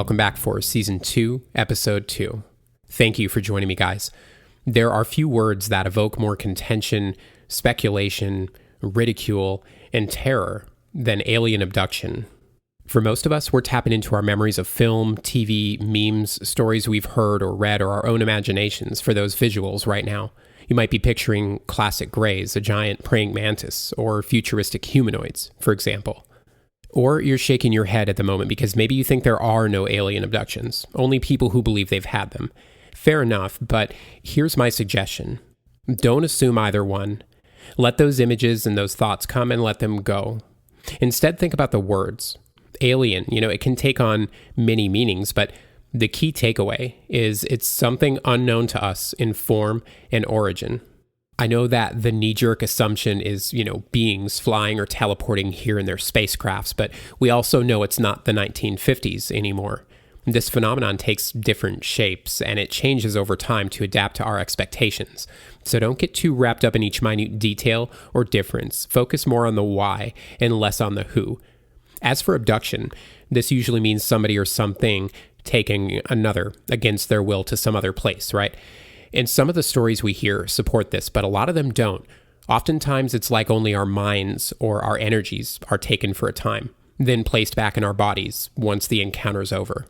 Welcome back for Season 2, Episode 2. Thank you for joining me, guys. There are few words that evoke more contention, speculation, ridicule, and terror than alien abduction. For most of us, we're tapping into our memories of film, TV, memes, stories we've heard or read, or our own imaginations for those visuals right now. You might be picturing classic grays, a giant praying mantis, or futuristic humanoids, for example. Or you're shaking your head at the moment because maybe you think there are no alien abductions, only people who believe they've had them. Fair enough, but here's my suggestion. Don't assume either one. Let those images and those thoughts come and let them go. Instead, think about the words. Alien, it can take on many meanings, but the key takeaway is it's something unknown to us in form and origin. I know that the knee-jerk assumption is, beings flying or teleporting here in their spacecrafts, but we also know it's not the 1950s anymore. This phenomenon takes different shapes, and it changes over time to adapt to our expectations. So don't get too wrapped up in each minute detail or difference. Focus more on the why and less on the who. As for abduction, this usually means somebody or something taking another against their will to some other place, right? And some of the stories we hear support this, but a lot of them don't. Oftentimes, it's like only our minds or our energies are taken for a time, then placed back in our bodies once the encounter's over.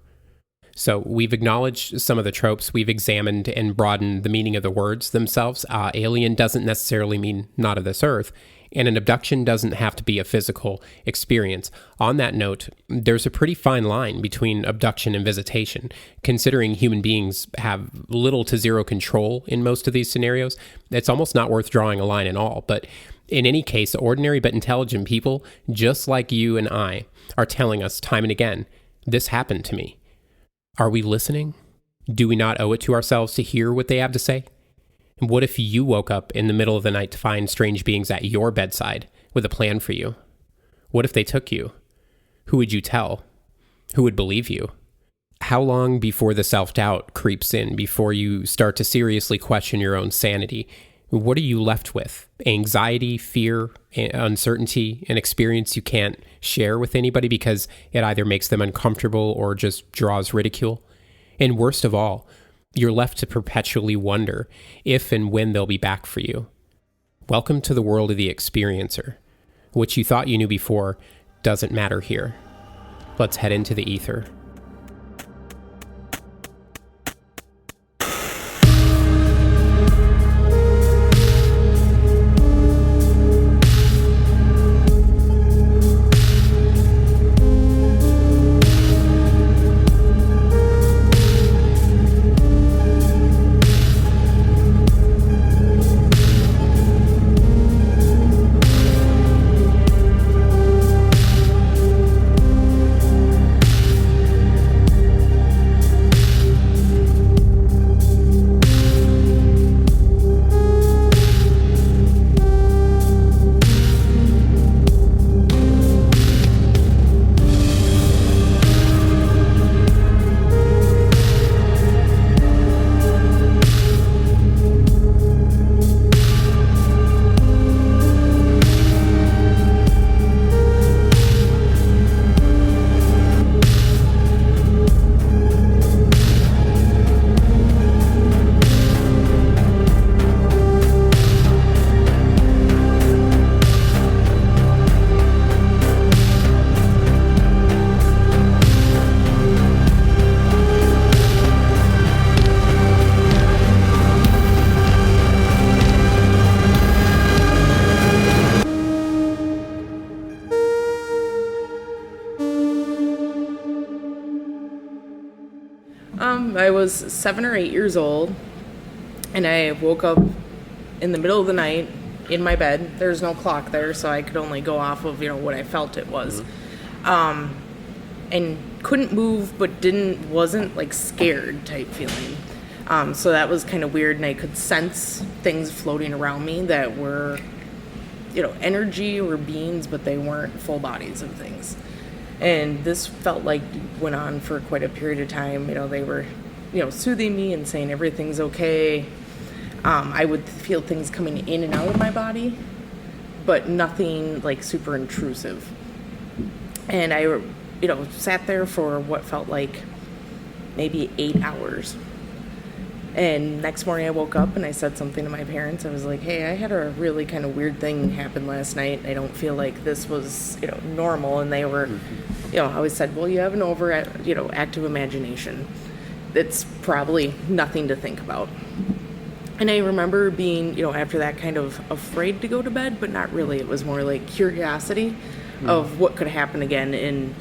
So we've acknowledged some of the tropes, we've examined and broadened the meaning of the words themselves. Alien doesn't necessarily mean not of this earth, and an abduction doesn't have to be a physical experience. On that note, there's a pretty fine line between abduction and visitation. Considering human beings have little to zero control in most of these scenarios, it's almost not worth drawing a line at all. But in any case, ordinary but intelligent people, just like you and I, are telling us time and again, this happened to me. Are we listening? Do we not owe it to ourselves to hear what they have to say? And what if you woke up in the middle of the night to find strange beings at your bedside with a plan for you? What if they took you? Who would you tell? Who would believe you? How long before the self-doubt creeps in, before you start to seriously question your own sanity? What are you left with? Anxiety, fear, uncertainty, an experience you can't share with anybody because it either makes them uncomfortable or just draws ridicule? And worst of all, you're left to perpetually wonder if and when they'll be back for you. Welcome to the world of the experiencer. What you thought you knew before doesn't matter here. Let's head into the ether. I was 7 or 8 years old, and I woke up in the middle of the night in my bed. There's no clock there, so I could only go off of, what I felt it was. And couldn't move, but wasn't like scared type feeling. So that was kind of weird, and I could sense things floating around me that were, energy or beings, but they weren't full bodies of things. And this felt like went on for quite a period of time. They were, soothing me and saying everything's okay. I would feel things coming in and out of my body, but nothing like super intrusive. And I, sat there for what felt like maybe 8 hours. And next morning I woke up and I said something to my parents. I was like, hey, I had a really kind of weird thing happen last night. I don't feel like this was, normal. And they were, I always said, well, you have an active imagination. It's probably nothing to think about. And I remember being, after that, kind of afraid to go to bed, but not really. It was more like curiosity of what could happen again. And,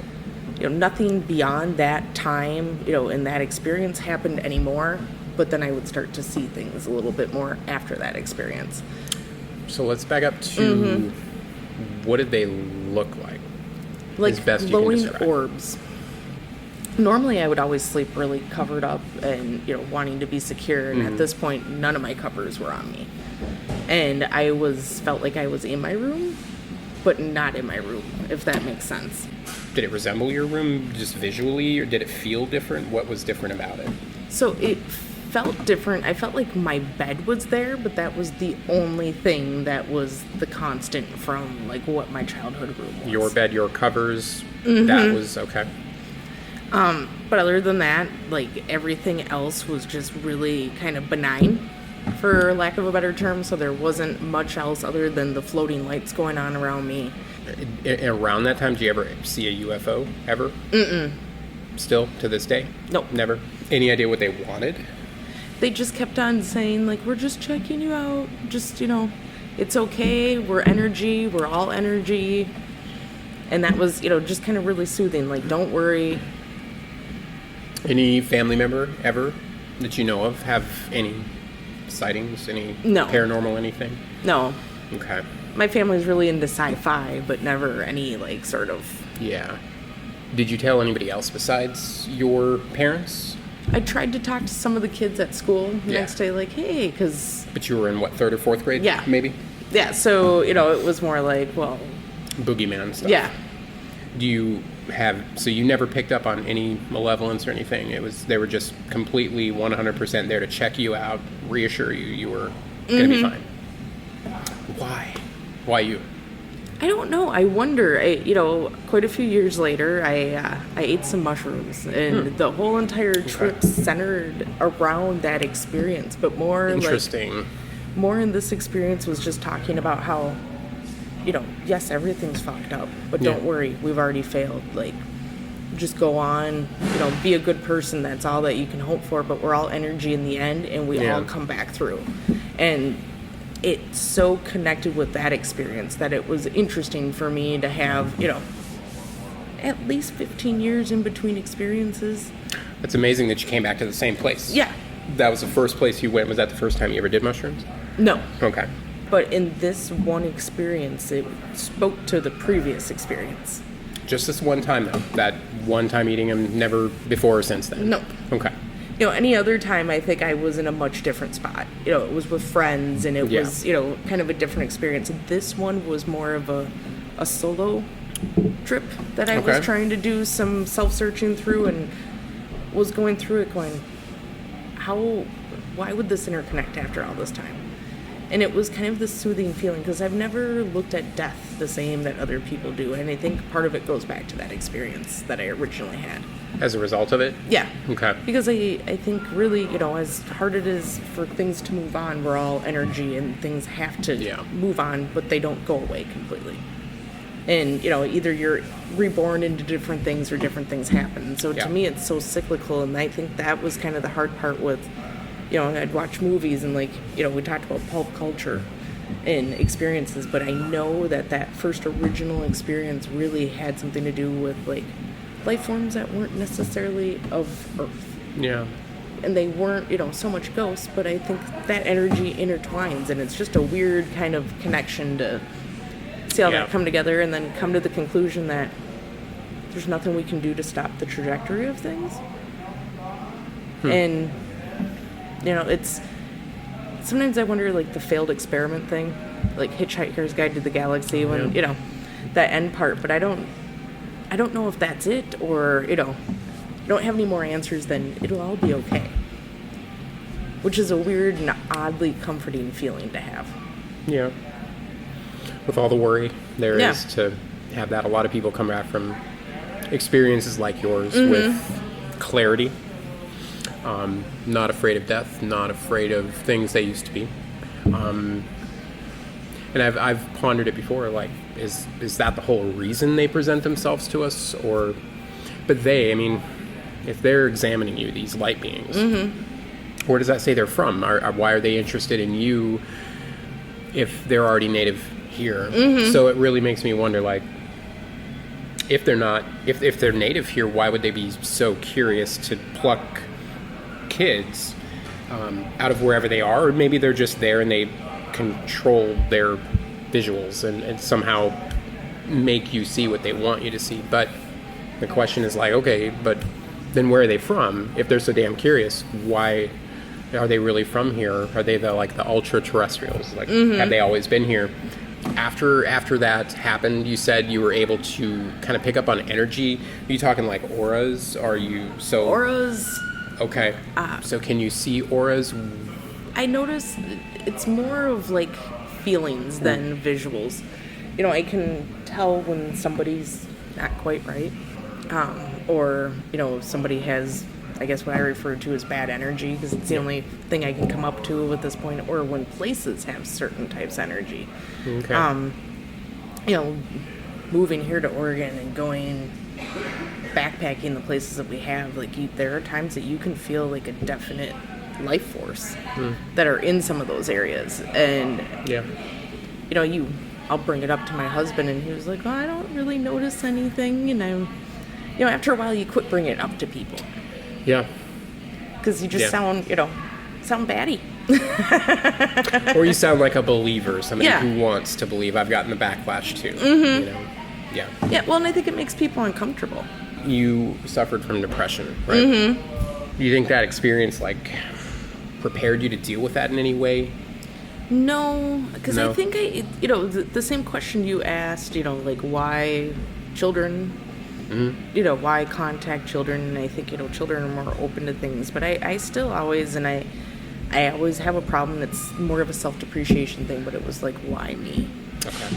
nothing beyond that time, in that experience happened anymore. But then I would start to see things a little bit more after that experience. So let's back up to what did they look like? Like as best glowing you can describe. orbs. Normally I would always sleep really covered up and, wanting to be secure. And at this point, none of my covers were on me. And I felt like I was in my room, but not in my room, if that makes sense. Did it resemble your room just visually, or did it feel different? What was different about it? So it felt different. I felt like my bed was there, but that was the only thing that was the constant from like what my childhood room was. Your bed, your covers, that was okay. But other than that, like everything else was just really kind of benign, for lack of a better term. So there wasn't much else other than the floating lights going on around me. Around that time, did you ever see a UFO ever? Still to this day? Nope. Never. Any idea what they wanted? They just kept on saying, like, we're just checking you out. Just, it's okay. We're energy. We're all energy. And that was, just kind of really soothing. Like, don't worry. Any family member ever that you know of have any sightings, any No. paranormal anything? No. Okay. My family's really into sci-fi, but never any, like, sort of... Yeah. Did you tell anybody else besides your parents? I tried to talk to some of the kids at school the next day, like, hey, because... But you were in, what, 3rd or 4th grade? Yeah. Maybe? Yeah, so, it was more like, well... Boogeyman stuff. Yeah. Do you have... So you never picked up on any malevolence or anything? They were just completely 100% there to check you out, reassure you were going to be fine. Why? Why you? I don't know. I wonder. Quite a few years later, I ate some mushrooms, and the whole entire trip centered around that experience. But more interesting. More in this experience was just talking about how, yes, everything's fucked up, but don't worry, we've already failed. Like, just go on, be a good person. That's all that you can hope for. But we're all energy in the end, and we all come back through. And it's so connected with that experience that it was interesting for me to have, at least 15 years in between experiences. It's amazing that you came back to the same place. Yeah. That was the first place you went. Was that the first time you ever did mushrooms? No. Okay. But in this one experience, it spoke to the previous experience. Just this one time, though? That one time eating them, never before or since then? No. Okay. Any other time, I think I was in a much different spot. It was with friends, and it was, kind of a different experience. This one was more of a solo trip that I was trying to do some self-searching through, and was going through it going, why would this interconnect after all this time? And it was kind of this soothing feeling, because I've never looked at death the same that other people do. And I think part of it goes back to that experience that I originally had. As a result of it? Yeah. Okay. Because I think really, as hard it is for things to move on, we're all energy and things have to move on, but they don't go away completely. And, either you're reborn into different things or different things happen. So to me, it's so cyclical. And I think that was kind of the hard part with, I'd watch movies and we talked about pulp culture and experiences, but I know that first original experience really had something to do with life forms that weren't necessarily of Earth. Yeah. And they weren't, so much ghosts, but I think that energy intertwines, and it's just a weird kind of connection to see all that come together and then come to the conclusion that there's nothing we can do to stop the trajectory of things. And, it's... Sometimes I wonder, the failed experiment thing, like Hitchhiker's Guide to the Galaxy, when, that end part, but I don't know if that's it, or, don't have any more answers than it'll all be okay. Which is a weird and oddly comforting feeling to have. Yeah. With all the worry there is to have that. A lot of people come back from experiences like yours with clarity Not afraid of death, not afraid of things they used to be. And I've pondered it before, like, is that the whole reason they present themselves to us? But they, I mean, if they're examining you, these light beings, where does that say they're from? Why are they interested in you if they're already native here? So it really makes me wonder, like, if they're not, if they're native here, why would they be so curious to pluck kids out of wherever they are? Or maybe they're just there and they control their visuals and somehow make you see what they want you to see. But the question is, like, okay, but then where are they from? If they're so damn curious, why are they really from here? Are they the ultra terrestrials? Like, have they always been here? After that happened, you said you were able to kind of pick up on energy. Are you talking like auras? Are you so auras? Okay. So can you see auras? I notice it's more of like feelings than visuals. You know, I can tell when somebody's not quite right, or somebody has, I guess, what I refer to as bad energy, because it's the only thing I can come up to at this point, or when places have certain types of energy. Okay. Moving here to Oregon and going backpacking the places that we have, like, there are times that you can feel like a definite life force that are in some of those areas. And I'll bring it up to my husband, and he was like, "Oh, I don't really notice anything." And after a while, you quit bringing it up to people. Yeah. Because you just sound batty. Or you sound like a believer, somebody who wants to believe. I've gotten the backlash too. Yeah. Yeah, well, and I think it makes people uncomfortable. You suffered from depression, right? Do you think that experience, like, prepared you to deal with that in any way? No, because I think the same question you asked, like, why children, why contact children, and I think, children are more open to things, but I still always, and I always have a problem that's more of a self-depreciation thing, but it was like, why me? Okay.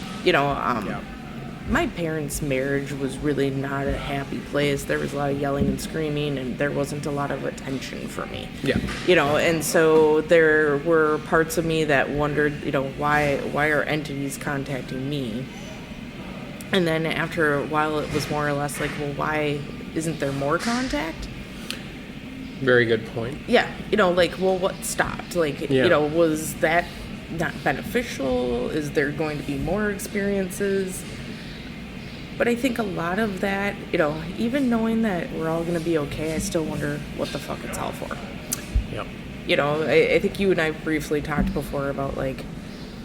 My parents' marriage was really not a happy place. There was a lot of yelling and screaming, and there wasn't a lot of attention for me. Yeah. And so there were parts of me that wondered, why are entities contacting me? And then after a while, it was more or less like, well, why isn't there more contact? Very good point. Yeah. Well, what stopped? Was that not beneficial? Is there going to be more experiences? But I think a lot of that, even knowing that we're all going to be okay, I still wonder what the fuck it's all for. Yep. I think you and I briefly talked before about, like,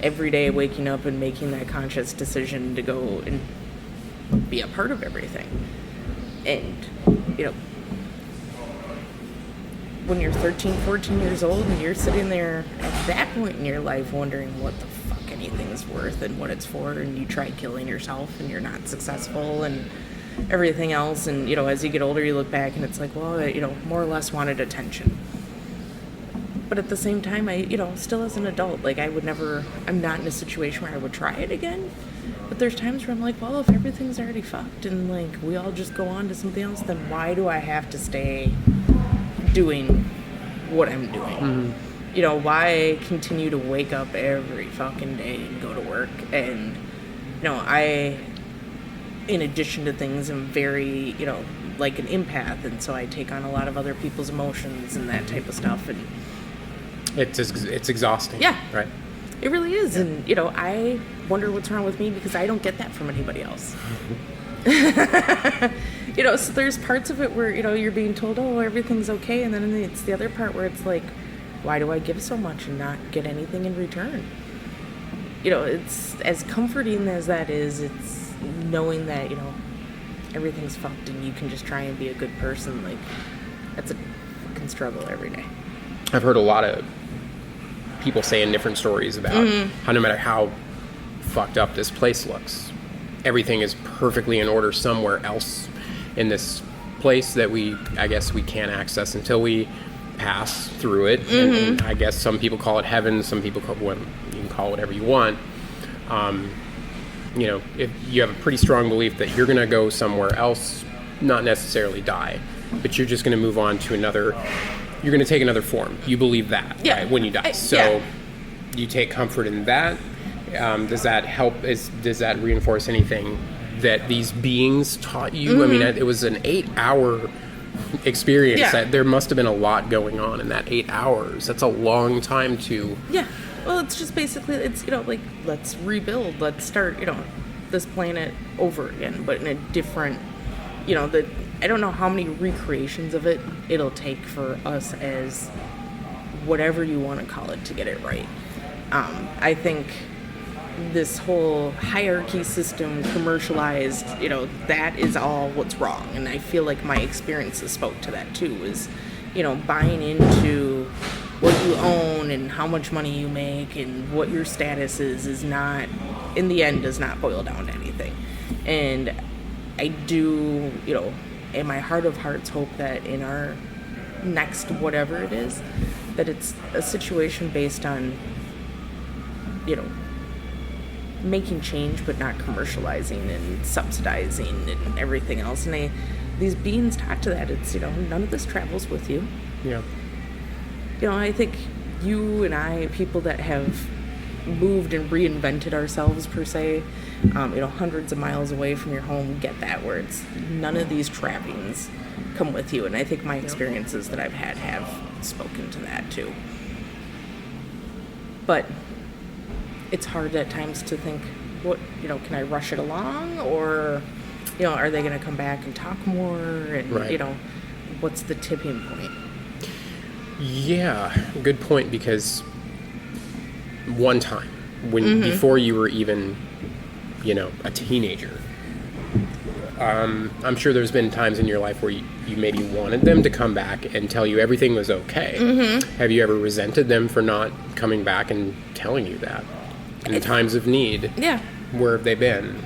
every day waking up and making that conscious decision to go and be a part of everything. And, when you're 13, 14 years old and you're sitting there at that point in your life wondering what the fuck anything's worth and what it's for, and you try killing yourself and you're not successful and everything else, and as you get older you look back and it's like, well, more or less wanted attention. But at the same time, I still as an adult, like, I'm not in a situation where I would try it again, but there's times where I'm like, well, if everything's already fucked and, like, we all just go on to something else, then why do I have to stay doing what I'm doing? Why continue to wake up every fucking day and go to work? And, I, in addition to things, am very, like an empath, and so I take on a lot of other people's emotions and that type of stuff, and it's exhausting. Yeah. Right. It really is. Yeah. And, I wonder what's wrong with me because I don't get that from anybody else. So there's parts of it where, you're being told, oh, everything's okay. And then it's the other part where it's like, why do I give so much and not get anything in return? It's as comforting as that is, it's knowing that, everything's fucked and you can just try and be a good person. Like, that's a fucking struggle every day. I've heard a lot of people saying different stories about how no matter how fucked up this place looks, everything is perfectly in order somewhere else in this place that I guess we can't access until we pass through it. And I guess some people call it heaven, some people you can call it whatever you want. If you have a pretty strong belief that you're going to go somewhere else, not necessarily die, but you're just going to move on to another you're going to take another form. You believe that, right, when you die. So you take comfort in that. Does that help? Does that reinforce anything that these beings taught you? I mean, it was an 8-hour experience. That there must have been a lot going on in that 8 hours. That's a long time to... Yeah. Well, it's just basically, it's, like, let's rebuild. Let's start, this planet over again, but in a different, I don't know how many recreations of it'll take for us as whatever you want to call it to get it right. I think this whole hierarchy system commercialized, that is all what's wrong. And I feel like my experiences spoke to that too, is, buying into what you own and how much money you make and what your status is not, in the end, does not boil down to anything. And I do, in my heart of hearts, hope that in our next whatever it is, that it's a situation based on, making change but not commercializing and subsidizing and everything else. And these beings taught to that. It's, none of this travels with you. Yeah. I think you and I, people that have moved and reinvented ourselves per se, hundreds of miles away from your home, get that, where it's none of these trappings come with you. And I think my experiences that I've had have spoken to that too. But it's hard at times to think, what, can I rush it along, or, are they going to come back and talk more, and, what's the tipping point? Yeah, good point, because one time, when before you were even, a teenager, I'm sure there's been times in your life where you maybe wanted them to come back and tell you everything was okay. Have you ever resented them for not coming back and telling you that? In times of need, where have they been,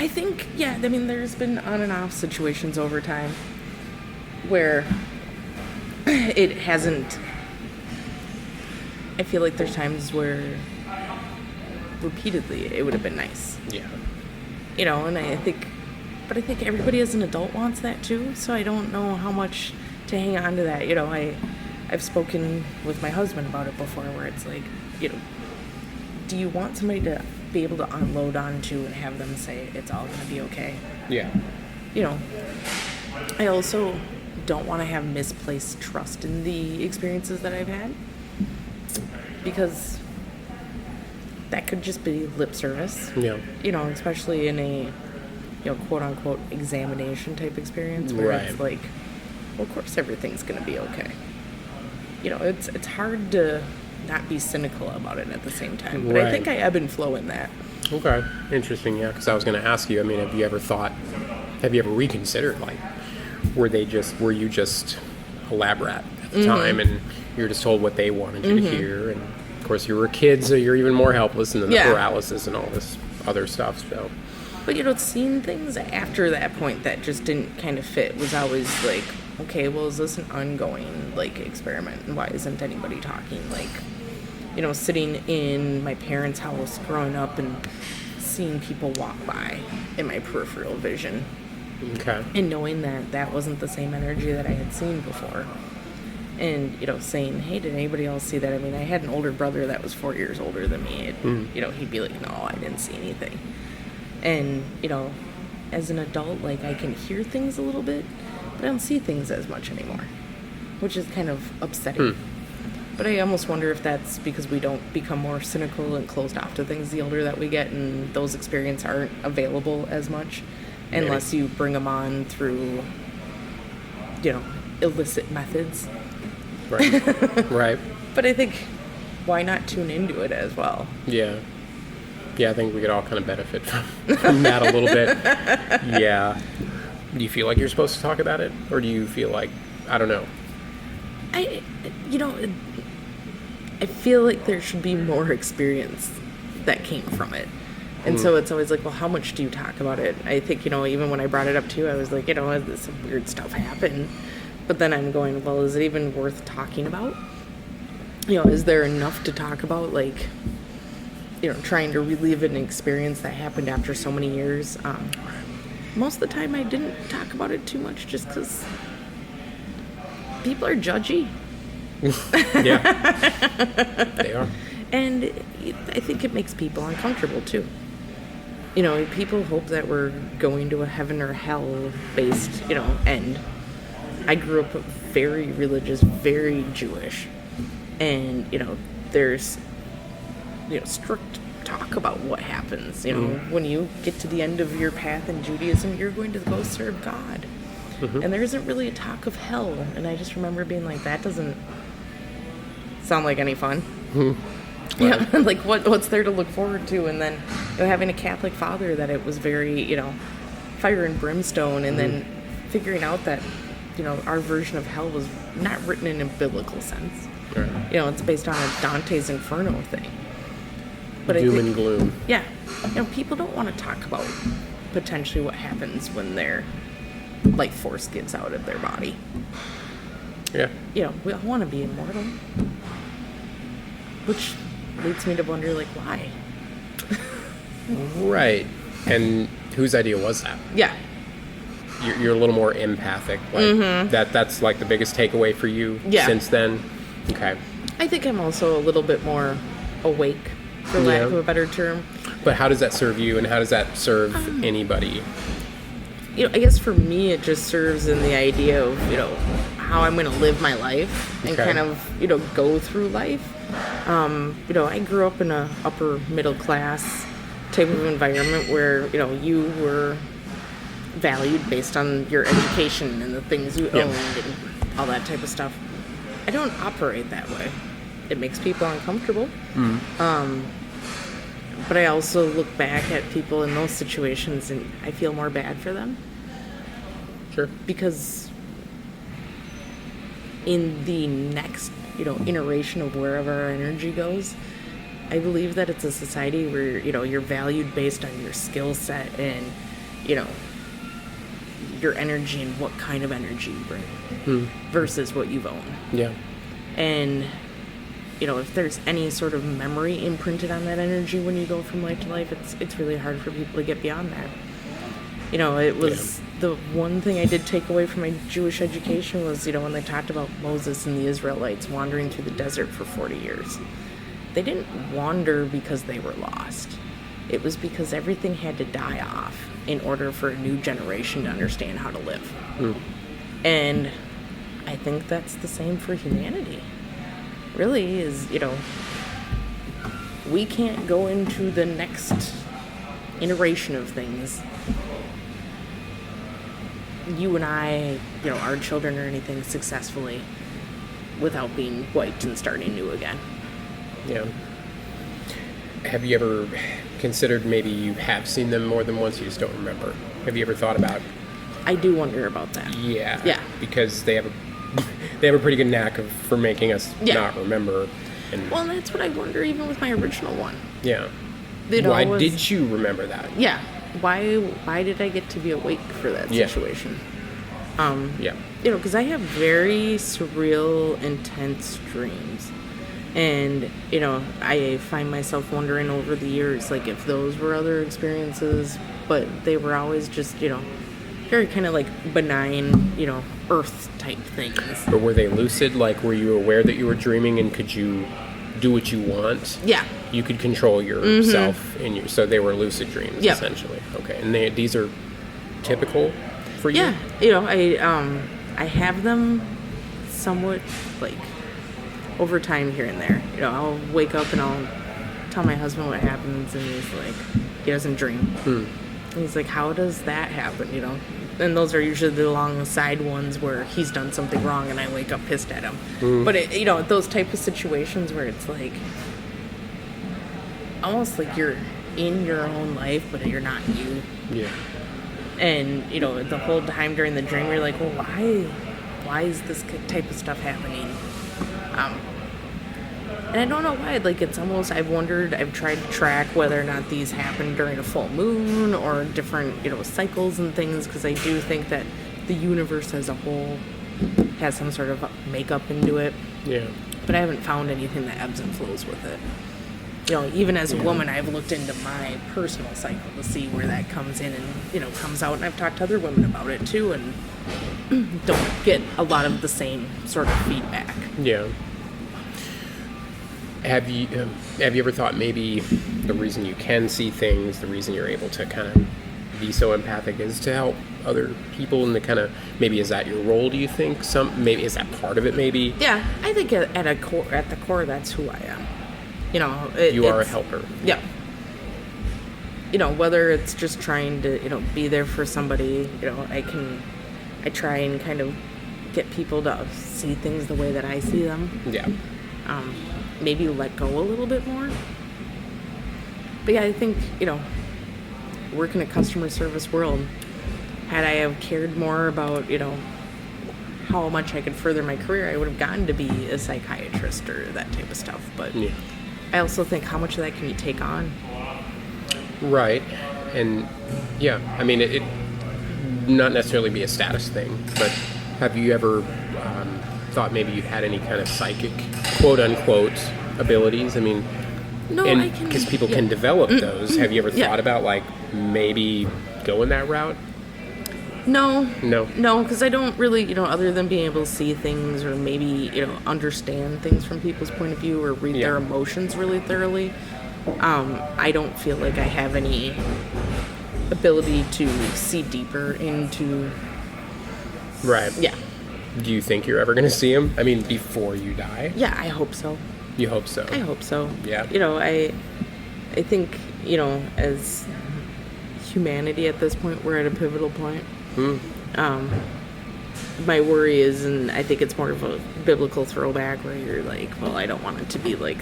I think, there's been on and off situations over time where it hasn't, I feel like there's times where repeatedly it would have been nice. Yeah. And I think everybody as an adult wants that too, so I don't know how much to hang on to that. I've spoken with my husband about it before, where it's like, do you want somebody to be able to unload onto and have them say it's all going to be okay? Yeah. I also don't want to have misplaced trust in the experiences that I've had, because that could just be lip service. Yeah. Especially in a, quote unquote examination type experience where it's like, well, of course everything's going to be okay. It's hard to not be cynical about it at the same time. But I think I ebb and flow in that. Okay. Interesting, yeah, because I was going to ask you, have you ever reconsidered, like, were you just a lab rat at the time, and you were just told what they wanted you to hear, and of course you were a kid, so you're even more helpless, and then the paralysis and all this other stuff, so. But, seeing things after that point that just didn't kind of fit was always like, okay, well, is this an ongoing, like, experiment, and why isn't anybody talking? Like, sitting in my parents' house growing up and seeing people walk by in my peripheral vision. Okay. And knowing that that wasn't the same energy that I had seen before. And, saying, hey, did anybody else see that? I had an older brother that was 4 years older than me. And, he'd be like, no, I didn't see anything. And, as an adult, like, I can hear things a little bit, but I don't see things as much anymore, which is kind of upsetting. But I almost wonder if that's because we don't become more cynical and closed off to things the older that we get, and those experiences aren't available as much unless you bring them on through, illicit methods. Right. Right. But I think, why not tune into it as well? Yeah. Yeah, I think we could all kind of benefit from that a little bit. Yeah. Do you feel like you're supposed to talk about it? Or do you feel like, I don't know. I feel like there should be more experience that came from it. And so it's always like, well, how much do you talk about it? I think, even when I brought it up to you, I was like, some weird stuff happened. But then I'm going, well, is it even worth talking about? Is there enough to talk about? Like, trying to relive an experience that happened after so many years. Most of the time I didn't talk about it too much just because people are judgy. Yeah. They are. And I think it makes people uncomfortable, too. You know, people hope that we're going to a heaven or hell based, end. I grew up very religious, very Jewish. And, there's, strict talk about what happens. When you get to the end of your path in Judaism, you're going to go serve God. Mm-hmm. And there isn't really a talk of hell. And I just remember being like, that doesn't sound like any fun. Mm-hmm. Yeah, like what's there to look forward to? And then having a Catholic father that it was very, fire and brimstone, and then figuring out that, our version of hell was not written in a biblical sense. Right. It's based on a Dante's Inferno thing. But Doom and gloom. Yeah. People don't want to talk about potentially what happens when their life force gets out of their body. Yeah. We all want to be immortal. Which leads me to wonder, why? Right. And whose idea was that? Yeah. You're a little more empathic. That's like the biggest takeaway for you since then? Okay. I think I'm also a little bit more awake, for lack of a better term. But how does that serve you, and how does that serve anybody? I guess for me it just serves in the idea of, how I'm going to live my life and kind of, go through life. I grew up in a upper middle class type of environment where, you were valued based on your education and the things you owned and all that type of stuff. I don't operate that way. It makes people uncomfortable. But I also look back at people in those situations and I feel more bad for them. Sure. Because in the next, iteration of wherever our energy goes, I believe that it's a society where, you're valued based on your skill set and, your energy and what kind of energy you bring versus what you've owned. Yeah. And, if there's any sort of memory imprinted on that energy when you go from life to life, it's really hard for people to get beyond that. It was the one thing I did take away from my Jewish education was, when they talked about Moses and the Israelites wandering through the desert for 40 years. They didn't wander because they were lost. It was because everything had to die off in order for a new generation to understand how to live. And I think that's the same for humanity. Really is, we can't go into the next iteration of things, you and I, our children or anything, successfully without being wiped and starting new again. Yeah. Have you ever considered maybe you have seen them more than once, you just don't remember? Have you ever thought about? I do wonder about that. Yeah. Yeah. Because they have a pretty good knack for making us not remember. And well, that's what I wonder even with my original one. Yeah. Why did you remember that? Yeah. Why did I get to be awake for that situation? Because I have very surreal, intense dreams. And, I find myself wondering over the years, if those were other experiences, but they were always just, very kind of benign, earth type things. But were they lucid? Were you aware that you were dreaming and could you do what you want? Yeah. You could control yourself so they were lucid dreams, essentially. Okay. And these are typical for you? Yeah. I have them somewhat, over time here and there. I'll wake up and I'll tell my husband what happens, and he's like, he doesn't dream. And he's like, how does that happen, And those are usually the alongside ones where he's done something wrong and I wake up pissed at him. But, those type of situations where it's almost like you're in your own life, but you're not you. Yeah. And, the whole time during the dream, you're like, well, why is this type of stuff happening? And I don't know why, it's almost, I've tried to track whether or not these happen during a full moon or different, cycles and things, because I do think that the universe as a whole has some sort of makeup into it. Yeah. But I haven't found anything that ebbs and flows with it. Even as a woman, I've looked into my personal cycle to see where that comes in and, comes out, and I've talked to other women about it too, and don't get a lot of the same sort of feedback. Yeah. Have you ever thought maybe the reason you can see things, the reason you're able to kind of be so empathic is to help other people, and the kind of, maybe is that your role, do you think? Maybe is that part of it, maybe? Yeah, I think at the core, that's who I am. You know, you are a helper. Yeah. You know, whether it's just trying to, be there for somebody, I try and kind of get people to see things the way that I see them. Yeah. Maybe let go a little bit more. But yeah, I think, work in a customer service world, had I have cared more about, how much I could further my career, I would have gotten to be a psychiatrist or that type of stuff. But yeah. I also think, how much of that can you take on? Right. And yeah, I mean, it not necessarily be a status thing, but have you ever thought maybe you had any kind of psychic, quote unquote, abilities? I mean, no, because people can develop those. Have you ever thought about like maybe going that route? No, because I don't really, other than being able to see things or maybe, understand things from people's point of view or read their emotions really thoroughly, I don't feel like I have any ability to see deeper into... Right. Yeah. Do you think you're ever going to see them? I mean, before you die? Yeah, I hope so. You hope so? I hope so. Yeah. I think, as humanity at this point, we're at a pivotal point. My worry is, and I think it's more of a biblical throwback where you're like, well, I don't want it to be like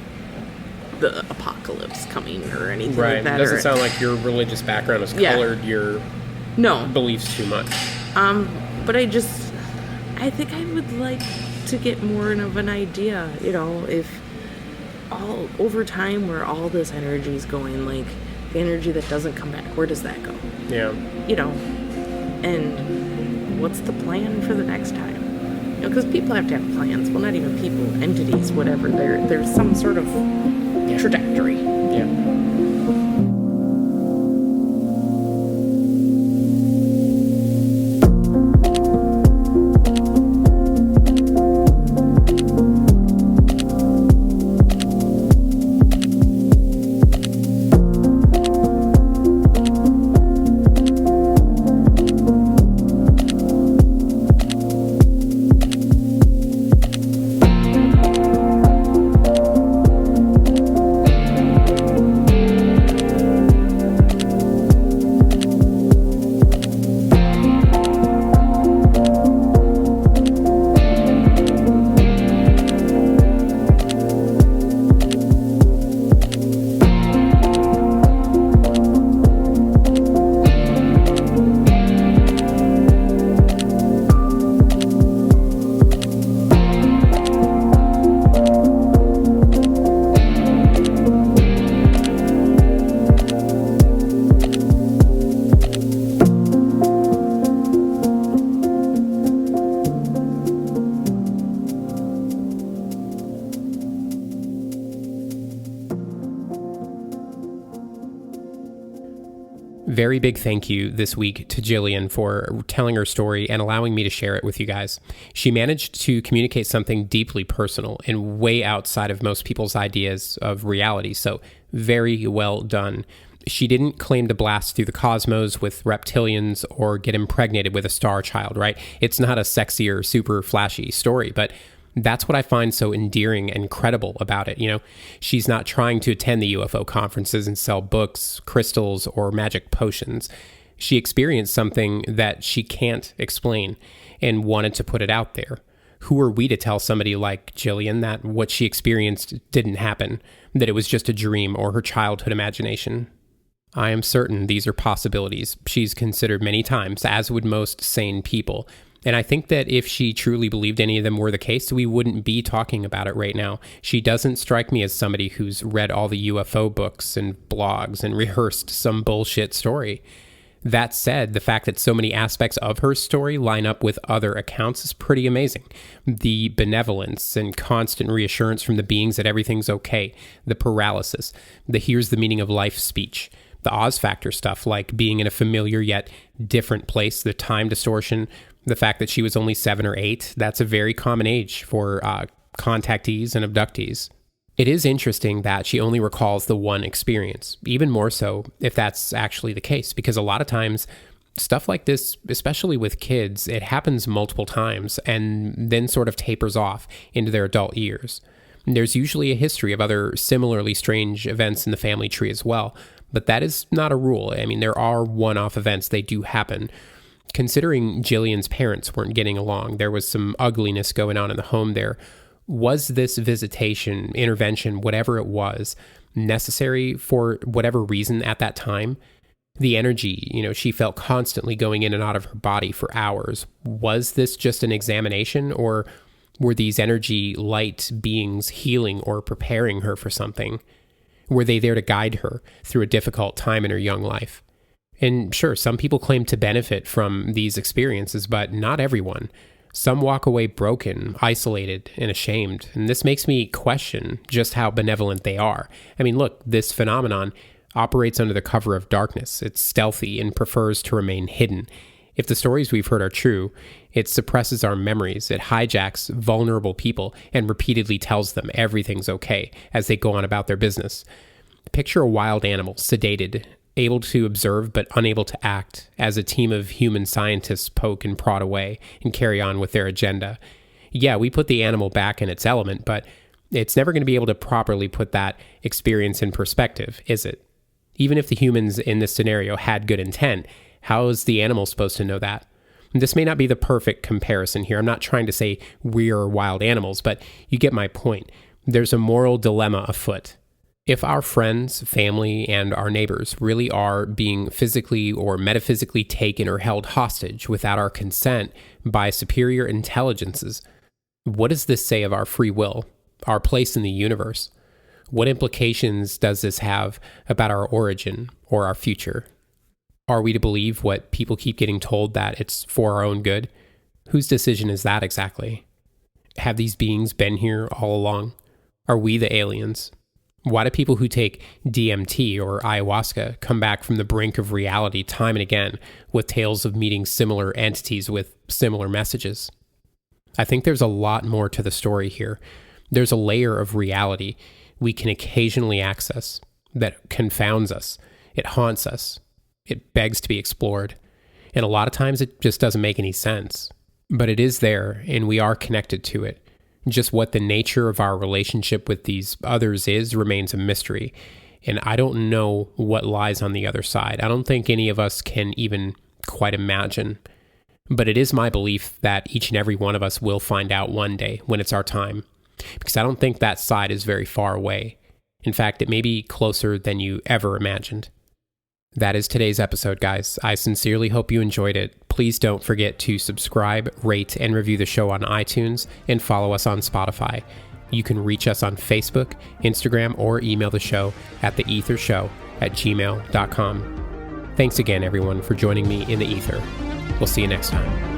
the apocalypse coming or anything like that. It doesn't sound like your religious background has colored your beliefs too much. But I think I would like to get more of an idea, if all over time where all this energy is going, like the energy that doesn't come back, where does that go? Yeah. And what's the plan for the next time? Because people have to have plans. Well, not even people, entities, whatever. There's some sort of trajectory. Yeah. Very big thank you this week to Jillian for telling her story and allowing me to share it with you guys. She managed to communicate something deeply personal and way outside of most people's ideas of reality, so very well done. She didn't claim to blast through the cosmos with reptilians or get impregnated with a star child, right? It's not a sexy or super flashy story, but that's what I find so endearing and credible about it. She's not trying to attend the UFO conferences and sell books, crystals, or magic potions. She experienced something that she can't explain and wanted to put it out there. Who are we to tell somebody like Jillian that what she experienced didn't happen, that it was just a dream or her childhood imagination? I am certain these are possibilities she's considered many times, as would most sane people. And I think that if she truly believed any of them were the case, we wouldn't be talking about it right now. She doesn't strike me as somebody who's read all the UFO books and blogs and rehearsed some bullshit story. That said, the fact that so many aspects of her story line up with other accounts is pretty amazing. The benevolence and constant reassurance from the beings that everything's okay, the paralysis, the here's the meaning of life speech, the Oz factor stuff like being in a familiar yet different place, the time distortion, The fact that she was only 7 or 8, that's a very common age for contactees and abductees. It is interesting that she only recalls the one experience, even more so if that's actually the case, because a lot of times stuff like this, especially with kids, it happens multiple times and then sort of tapers off into their adult years. There's usually a history of other similarly strange events in the family tree as well, but that is not a rule. I mean, there are one-off events, they do happen. Considering Jillian's parents weren't getting along, there was some ugliness going on in the home there. Was this visitation, intervention, whatever it was, necessary for whatever reason at that time? The energy, she felt constantly going in and out of her body for hours. Was this just an examination, or were these energy light beings healing or preparing her for something? Were they there to guide her through a difficult time in her young life? And sure, some people claim to benefit from these experiences, but not everyone. Some walk away broken, isolated, and ashamed, and this makes me question just how benevolent they are. I mean, look, this phenomenon operates under the cover of darkness. It's stealthy and prefers to remain hidden. If the stories we've heard are true, it suppresses our memories, it hijacks vulnerable people, and repeatedly tells them everything's okay as they go on about their business. Picture a wild animal, sedated, able to observe but unable to act, as a team of human scientists poke and prod away and carry on with their agenda. Yeah, we put the animal back in its element, but it's never going to be able to properly put that experience in perspective, is it? Even if the humans in this scenario had good intent, how is the animal supposed to know that? This may not be the perfect comparison here. I'm not trying to say we're wild animals, but you get my point. There's a moral dilemma afoot. If our friends, family, and our neighbors really are being physically or metaphysically taken or held hostage without our consent by superior intelligences, what does this say of our free will, our place in the universe? What implications does this have about our origin or our future? Are we to believe what people keep getting told, that it's for our own good? Whose decision is that exactly? Have these beings been here all along? Are we the aliens? Why do people who take DMT or ayahuasca come back from the brink of reality time and again with tales of meeting similar entities with similar messages? I think there's a lot more to the story here. There's a layer of reality we can occasionally access that confounds us. It haunts us. It begs to be explored. And a lot of times it just doesn't make any sense. But it is there, and we are connected to it. Just what the nature of our relationship with these others is remains a mystery. And I don't know what lies on the other side. I don't think any of us can even quite imagine. But it is my belief that each and every one of us will find out one day when it's our time. Because I don't think that side is very far away. In fact, it may be closer than you ever imagined. That is today's episode, guys. I sincerely hope you enjoyed it. Please don't forget to subscribe, rate, and review the show on iTunes, and follow us on Spotify. You can reach us on Facebook, Instagram, or email the show at theaethershow@gmail.com. Thanks again, everyone, for joining me in the Ether. We'll see you next time.